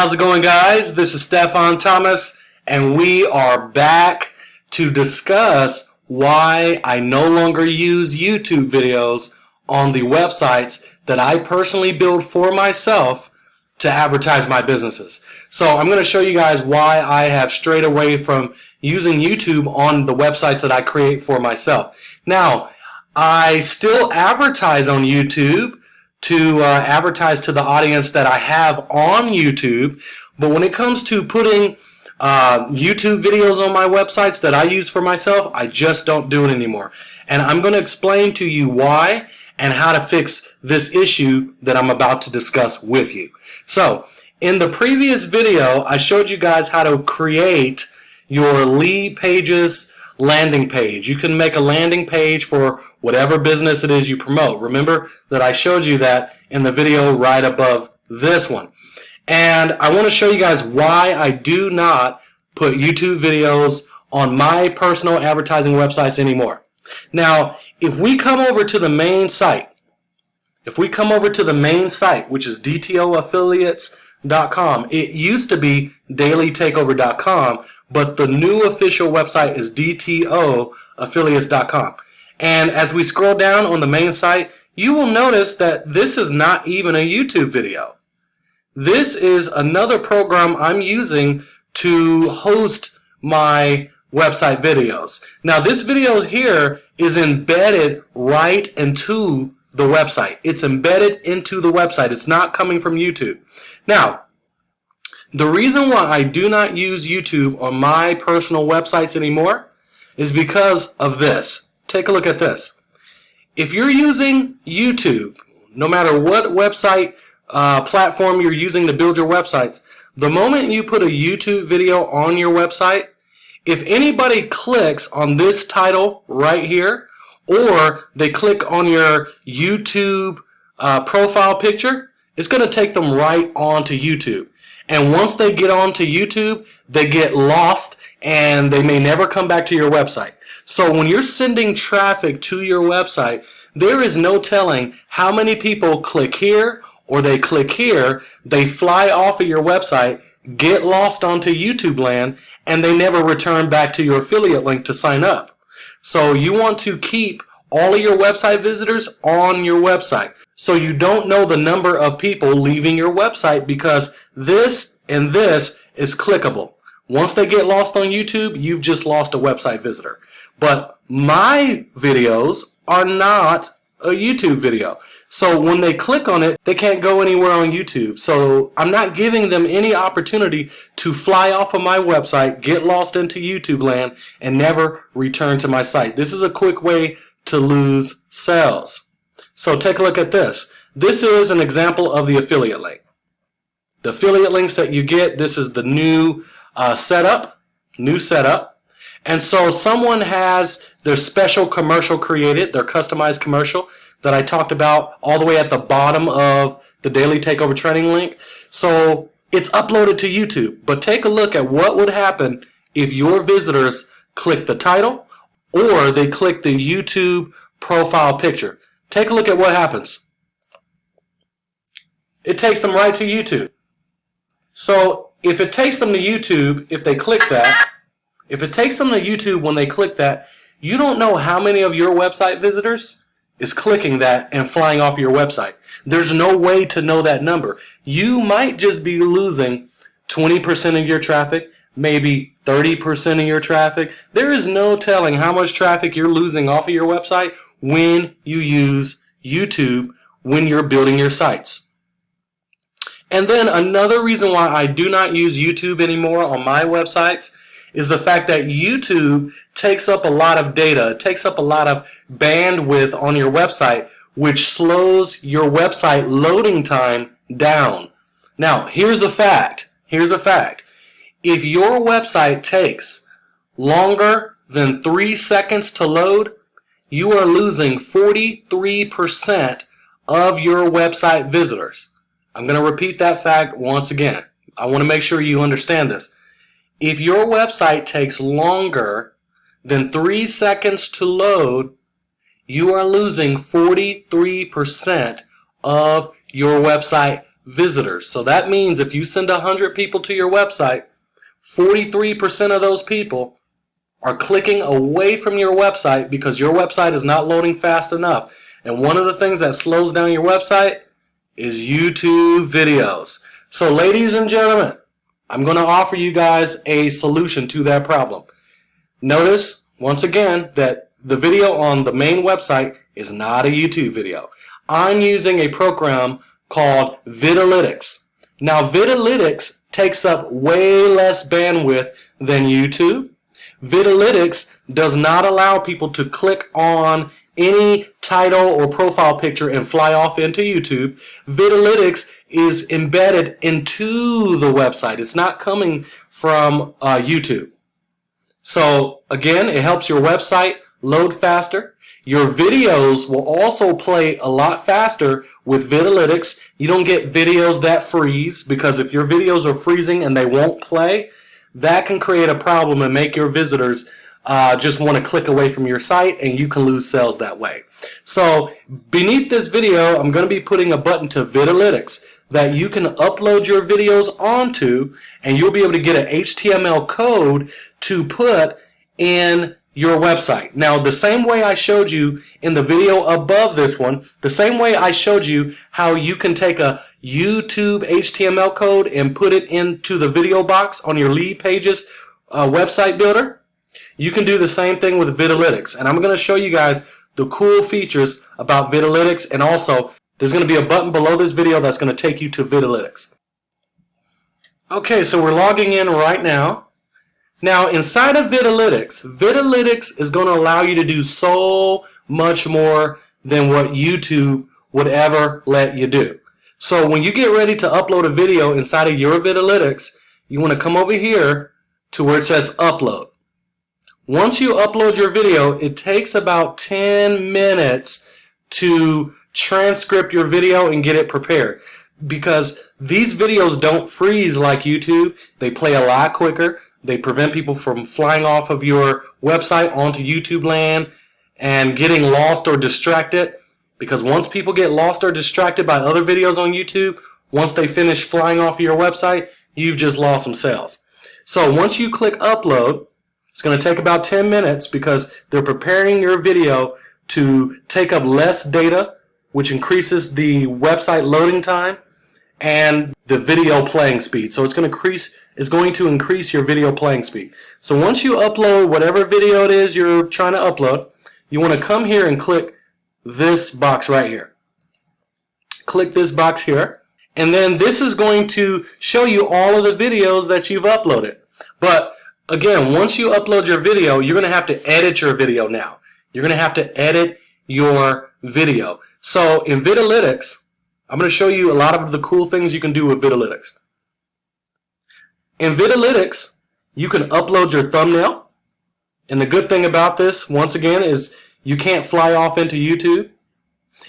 how's it going, guys? This is Stefan Thomas, and we are back to discuss why I no longer use YouTube videos on the websites that I personally build for myself to advertise my businesses. So I'm going to show you guys why I have strayed away from using YouTube on the websites that I create for myself. Now, I still advertise on YouTube to advertise to the audience that I have on YouTube, but when it comes to putting YouTube videos on my websites that I use for myself, I just don't do it anymore. And I'm going to explain to you why and how to fix this issue that I'm about to discuss with you. So, in the previous video, I showed you guys how to create your lead pages landing page. You can make a landing page for whatever business it is you promote. Remember that I showed you that in the video right above this one. And I want to show you guys why I do not put YouTube videos on my personal advertising websites anymore. Now, if we come over to the main site, which is DTOaffiliates.com, it used to be dailytakeover.com, but the new official website is DTOaffiliates.com. And as we scroll down on the main site, you will notice that this is not even a YouTube video. This is another program I'm using to host my website videos. Now, this video here is embedded right into the website. It's embedded into the website. It's not coming from YouTube. Now, the reason why I do not use YouTube on my personal websites anymore is because of this. Take a look at this. If you're using YouTube, no matter what website platform you're using to build your websites, the moment you put a YouTube video on your website, if anybody clicks on this title right here, or they click on your YouTube profile picture, it's going to take them right onto YouTube. And once they get onto YouTube, they get lost and they may never come back to your website. So when you're sending traffic to your website, there is no telling how many people click here or they click here, they fly off of your website, get lost onto YouTube land, and they never return back to your affiliate link to sign up. So you want to keep all of your website visitors on your website, so you don't know the number of people leaving your website, because this and this is clickable. Once they get lost on YouTube, you've just lost a website visitor. But my videos are not a YouTube video. So when they click on it, they can't go anywhere on YouTube. So I'm not giving them any opportunity to fly off of my website, get lost into YouTube land, and never return to my site. This is a quick way to lose sales. So take a look at this. This is an example of the affiliate link. The affiliate links that you get, this is the new setup. And so someone has their special commercial created, their customized commercial that I talked about all the way at the bottom of the Daily Takeover training link. So it's uploaded to YouTube. But take a look at what would happen if your visitors click the title or they click the YouTube profile picture. Take a look at what happens. It takes them right to YouTube. So if it takes them to YouTube, if they click that, if it takes them to YouTube when they click that, you don't know how many of your website visitors is clicking that and flying off your website. There's no way to know that number. You might just be losing 20% of your traffic, maybe 30% of your traffic. There is no telling how much traffic you're losing off of your website when you use YouTube when you're building your sites. And then another reason why I do not use YouTube anymore on my websites is the fact that YouTube takes up a lot of data, it takes up a lot of bandwidth on your website, which slows your website loading time down. Now, here's a fact. If your website takes longer than 3 seconds to load, you are losing 43% of your website visitors. I'm going to repeat that fact once again. I want to make sure you understand this. If your website takes longer than 3 seconds to load, you are losing 43% of your website visitors. So that means if you send 100 people to your website, 43% of those people are clicking away from your website because your website is not loading fast enough. And one of the things that slows down your website is YouTube videos. So ladies and gentlemen, I'm going to offer you guys a solution to that problem. Notice, once again, that the video on the main website is not a YouTube video. I'm using a program called Vidalytics. Now, Vidalytics takes up way less bandwidth than YouTube. Vidalytics does not allow people to click on any title or profile picture and fly off into YouTube. Vidalytics is embedded into the website. It's not coming from YouTube. So again, it helps your website load faster. Your videos will also play a lot faster with Vidalytics. You don't get videos that freeze, because if your videos are freezing and they won't play, that can create a problem and make your visitors just want to click away from your site, and you can lose sales that way. So beneath this video, I'm going to be putting a button to Vidalytics that you can upload your videos onto, and you'll be able to get an HTML code to put in your website. Now, the same way I showed you in the video above this one, the same way I showed you how you can take a YouTube HTML code and put it into the video box on your lead pages website builder, you can do the same thing with Vidalytics. And I'm going to show you guys the cool features about Vidalytics, and also there's going to be a button below this video that's going to take you to Vidalytics. Okay, so we're logging in right now. Now, inside of Vidalytics, Vidalytics is going to allow you to do so much more than what YouTube would ever let you do. So when you get ready to upload a video inside of your Vidalytics, you want to come over here to where it says upload. Once you upload your video, it takes about 10 minutes to transcript your video and get it prepared, because these videos don't freeze like YouTube. They play a lot quicker. They prevent people from flying off of your website onto YouTube land and getting lost or distracted, because once people get lost or distracted by other videos on YouTube, once they finish flying off of your website, you've just lost some sales. So once you click upload, it's going to take about 10 minutes because they're preparing your video to take up less data, which increases the website loading time and the video playing speed. So it's going to increase your video playing speed. So once you upload whatever video it is you're trying to upload, you want to come here and click this box right here. Click this box here, and then this is going to show you all of the videos that you've uploaded. But again, once you upload your video, you're going to have to edit your video now. You're going to have to edit your video. So in Vidalytics, I'm going to show you a lot of the cool things you can do with Vidalytics. In Vidalytics, you can upload your thumbnail. And the good thing about this, once again, is you can't fly off into YouTube.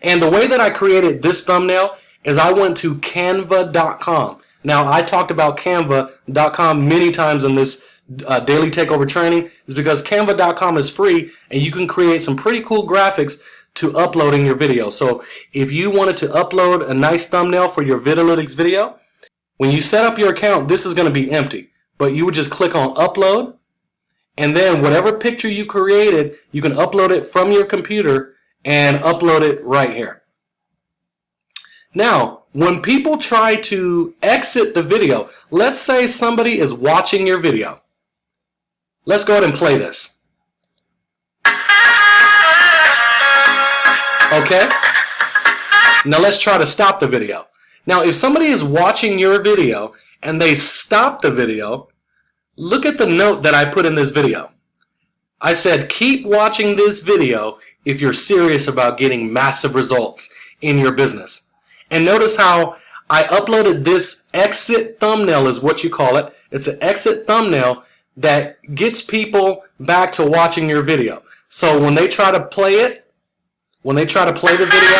And the way that I created this thumbnail is I went to Canva.com. Now, I talked about Canva.com many times in this daily takeover training, is because Canva.com is free and you can create some pretty cool graphics to uploading your video. So if you wanted to upload a nice thumbnail for your Vidalytics video, when you set up your account, this is going to be empty. But you would just click on upload, and then whatever picture you created, you can upload it from your computer and upload it right here. Now, when people try to exit the video, let's say somebody is watching your video. Let's go ahead and play this. Okay? Now let's try to stop the video. Now, if somebody is watching your video and they stop the video, look at the note that I put in this video. I said, keep watching this video if you're serious about getting massive results in your business. And notice how I uploaded this exit thumbnail, is what you call it. It's an exit thumbnail that gets people back to watching your video. So when they try to play it, when they try to play the video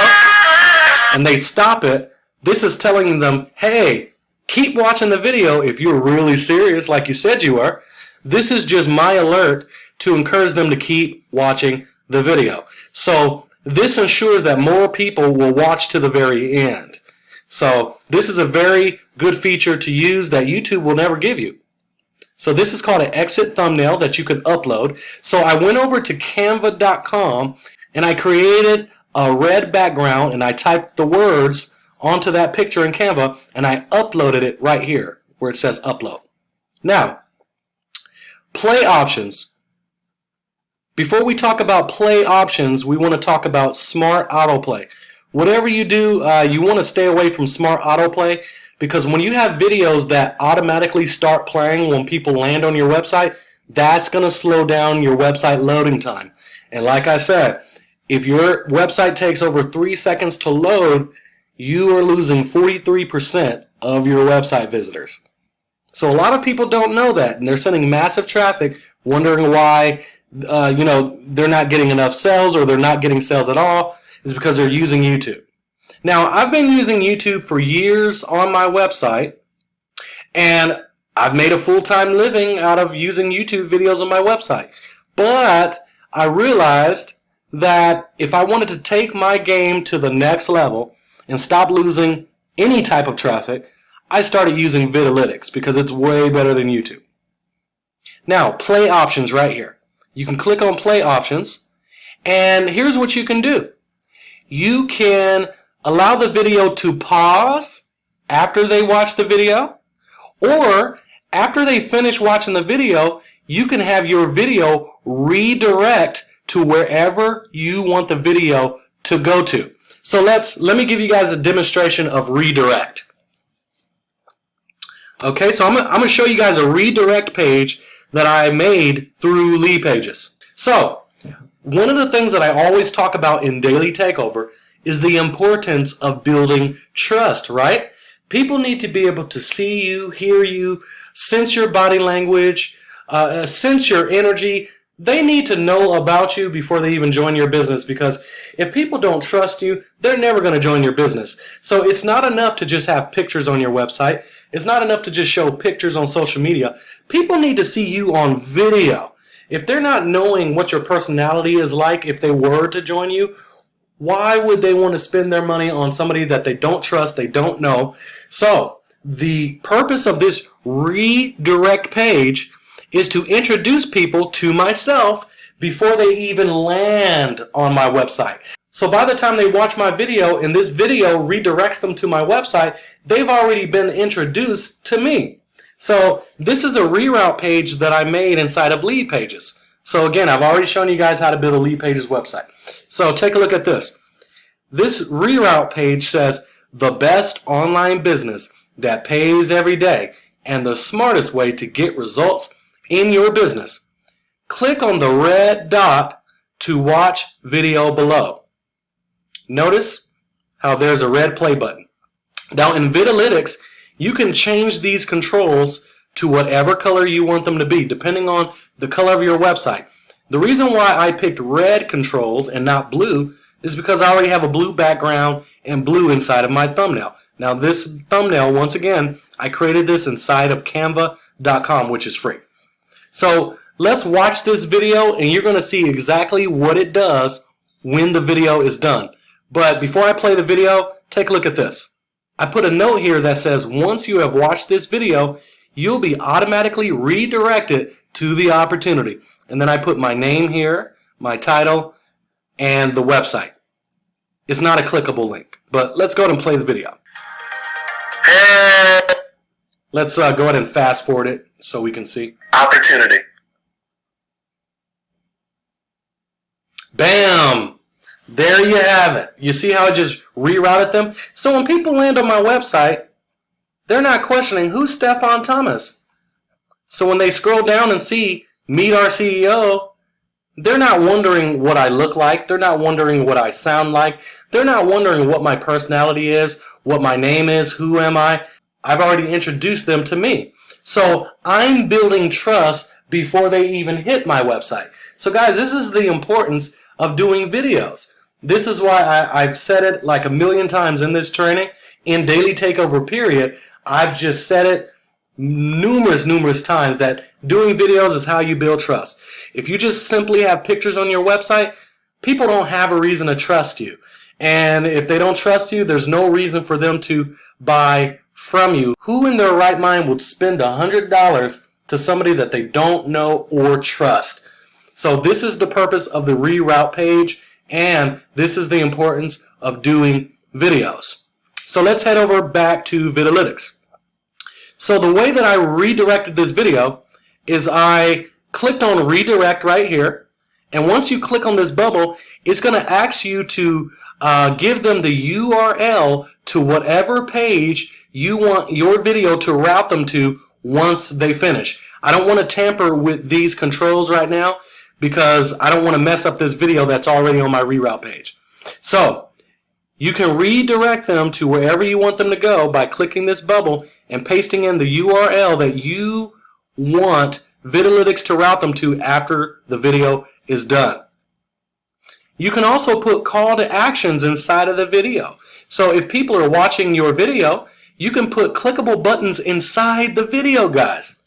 and they stop it, this is telling them, hey, keep watching the video if you're really serious like you said you were. This is just my alert to encourage them to keep watching the video. So this ensures that more people will watch to the very end. So this is a very good feature to use that YouTube will never give you. So this is called an exit thumbnail that you can upload. So I went over to canva.com and I created a red background and I typed the words onto that picture in Canva and I uploaded it right here where it says upload. Now, play options. Before we talk about play options, we want to talk about smart autoplay. Whatever you do, you want to stay away from smart autoplay, because when you have videos that automatically start playing when people land on your website, that's going to slow down your website loading time. And like I said, if your website takes over 3 seconds to load, you are losing 43% of your website visitors. So a lot of people don't know that, and they're sending massive traffic wondering why they're not getting enough sales or they're not getting sales at all. Is because they're using YouTube. Now, I've been using YouTube for years on my website, and I've made a full-time living out of using YouTube videos on my website. But I realized that if I wanted to take my game to the next level and stop losing any type of traffic, I started using Vidalytics because it's way better than YouTube. Now, play options right here. You can click on play options, and here's what you can do. You can allow the video to pause after they watch the video, or after they finish watching the video, you can have your video redirect to wherever you want the video to go to. So let me give you guys a demonstration of redirect. Okay, so I'm going to show you guys a redirect page that I made through Lead Pages. So, one of the things that I always talk about in Daily Takeover is the importance of building trust, right? People need to be able to see you, hear you, sense your body language, sense your energy. They need to know about you before they even join your business, because if people don't trust you, they're never going to join your business. So it's not enough to just have pictures on your website. It's not enough to just show pictures on social media. People need to see you on video. If they're not knowing what your personality is like, if they were to join you, why would they want to spend their money on somebody that they don't trust, they don't know? So, the purpose of this redirect page is to introduce people to myself before they even land on my website. So by the time they watch my video and this video redirects them to my website, they've already been introduced to me. So this is a reroute page that I made inside of Lead Pages. So again, I've already shown you guys how to build a Lead Pages website. So take a look at this. This reroute page says, the best online business that pays every day and the smartest way to get results in your business. Click on the red dot to watch video below. Notice how there's a red play button. Now in Vidalytics, you can change these controls to whatever color you want them to be, depending on the color of your website. The reason why I picked red controls and not blue is because I already have a blue background and blue inside of my thumbnail. Now this thumbnail, once again, I created this inside of canva.com, which is free. So let's watch this video and you're going to see exactly what it does when the video is done. But before I play the video, take a look at this. I put a note here that says once you have watched this video, you'll be automatically redirected to the opportunity. And then I put my name here, my title, and the website. It's not a clickable link, but let's go ahead and play the video. Let's go ahead and fast forward it so we can see. Opportunity. Bam! There you have it. You see how I just rerouted them? So when people land on my website, they're not questioning who's Stefan Thomas. So when they scroll down and see Meet Our CEO, they're not wondering what I look like. They're not wondering what I sound like. They're not wondering what my personality is, what my name is, who am I. I've already introduced them to me. So I'm building trust before they even hit my website. So guys, this is the importance of doing videos. This is why I've said it like a million times in this training. In Daily Takeover period, I've just said it numerous times that doing videos is how you build trust. If you just simply have pictures on your website, people don't have a reason to trust you. And if they don't trust you, there's no reason for them to buy from you. Who in their right mind would spend $100 to somebody that they don't know or trust? So this is the purpose of the reroute page, and this is the importance of doing videos. So let's head over back to Vidalytics. So the way that I redirected this video is I clicked on redirect right here, and once you click on this bubble, it's going to ask you to give them the URL to whatever page you want your video to route them to once they finish. I don't want to tamper with these controls right now because I don't want to mess up this video that's already on my reroute page. So you can redirect them to wherever you want them to go by clicking this bubble and pasting in the URL that you want Vidalytics to route them to after the video is done. You can also put call to actions inside of the video. So if people are watching your video, you can put clickable buttons inside the video, guys.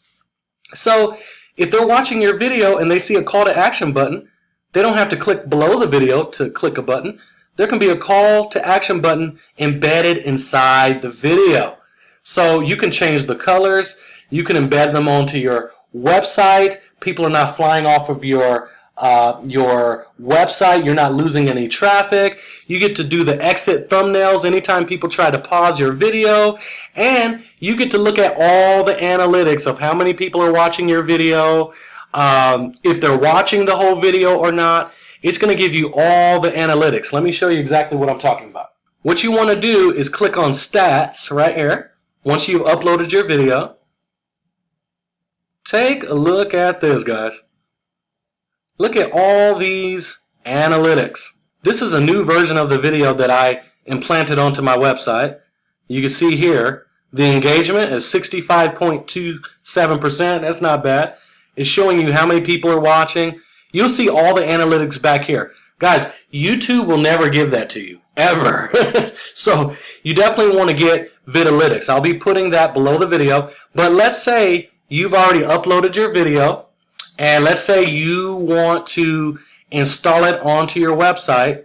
So if they're watching your video and they see a call to action button, they don't have to click below the video to click a button. There can be a call to action button embedded inside the video. So you can change the colors. You can embed them onto your website. People are not flying off of your website. You're not losing any traffic. You get to do the exit thumbnails anytime people try to pause your video, and you get to look at all the analytics of how many people are watching your video, if they're watching the whole video or not. It's going to give you all the analytics. Let me show you exactly what I'm talking about. What you want to do is click on stats right here once you've uploaded your video. Take a look at this, guys. Look at all these analytics. This is a new version of the video that I implanted onto my website. You can see here the engagement is 65.27%. That's not bad. It's showing you how many people are watching. You'll see all the analytics back here. Guys, YouTube will never give that to you, ever. So you definitely want to get Vidalytics. I'll be putting that below the video. But let's say you've already uploaded your video, and let's say you want to install it onto your website.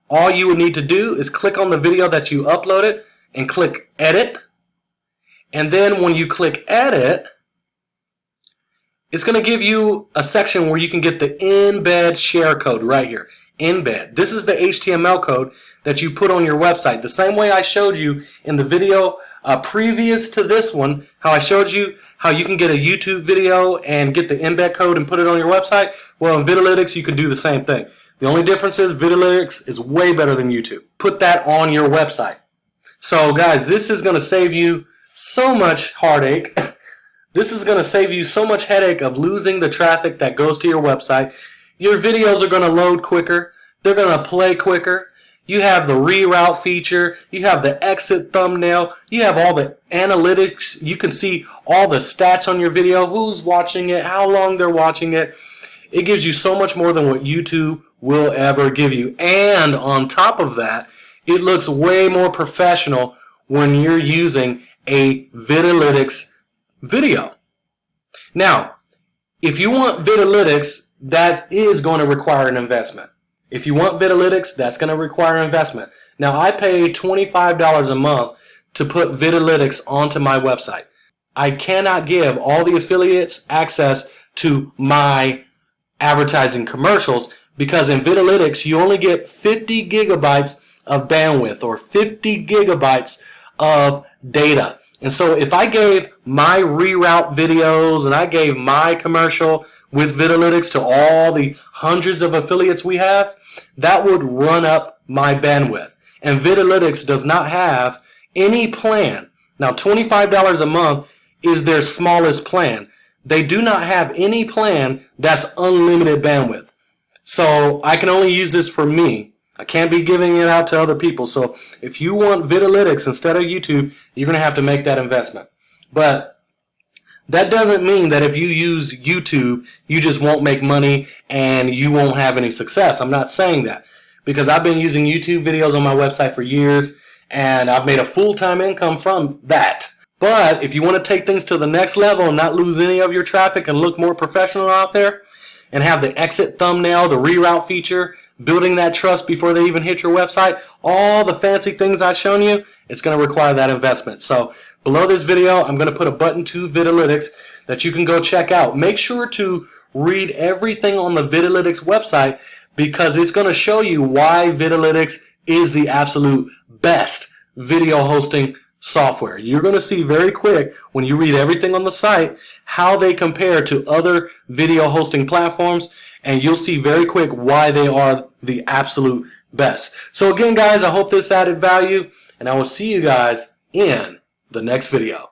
All you would need to do is click on the video that you uploaded and click Edit. And then when you click Edit, it's going to give you a section where you can get the embed share code right here. Embed. This is the HTML code that you put on your website. The same way I showed you in the video previous to this one, how I showed you how you can get a YouTube video and get the embed code and put it on your website. Well, in Vidalytics, you can do the same thing. The only difference is Vidalytics is way better than YouTube. Put that on your website. So, guys, this is going to save you so much heartache. This is going to save you so much headache of losing the traffic that goes to your website. Your videos are going to load quicker. They're going to play quicker. You have the reroute feature. You have the exit thumbnail. You have all the analytics. You can see all the stats on your video, who's watching it, how long they're watching it. It gives you so much more than what YouTube will ever give you. And on top of that, it looks way more professional when you're using a Vidalytics video. Now, if you want Vidalytics, that is going to require an investment. If you want Vidalytics, that's going to require investment. Now, I pay $25 a month to put Vidalytics onto my website. I cannot give all the affiliates access to my advertising commercials because in Vidalytics, you only get 50 gigabytes of bandwidth or 50 gigabytes of data. And so if I gave my reroute videos and I gave my commercial with Vidalytics to all the hundreds of affiliates we have, that would run up my bandwidth. And Vidalytics does not have any plan. Now, $25 a month is their smallest plan. They do not have any plan that's unlimited bandwidth. So I can only use this for me. I can't be giving it out to other people. So if you want Vidalytics instead of YouTube, you're going to have to make that investment. But that doesn't mean that if you use YouTube, you just won't make money and you won't have any success. I'm not saying that because I've been using YouTube videos on my website for years and I've made a full-time income from that. But if you want to take things to the next level and not lose any of your traffic and look more professional out there and have the exit thumbnail, the reroute feature building that trust before they even hit your website, all the fancy things I've shown you, it's going to require that investment. So below this video, I'm going to put a button to Vidalytics that you can go check out. Make sure to read everything on the Vidalytics website because it's going to show you why Vidalytics is the absolute best video hosting software. You're going to see very quick when you read everything on the site how they compare to other video hosting platforms, and you'll see very quick why they are the absolute best. So again, guys, I hope this added value, and I will see you guys in the next video.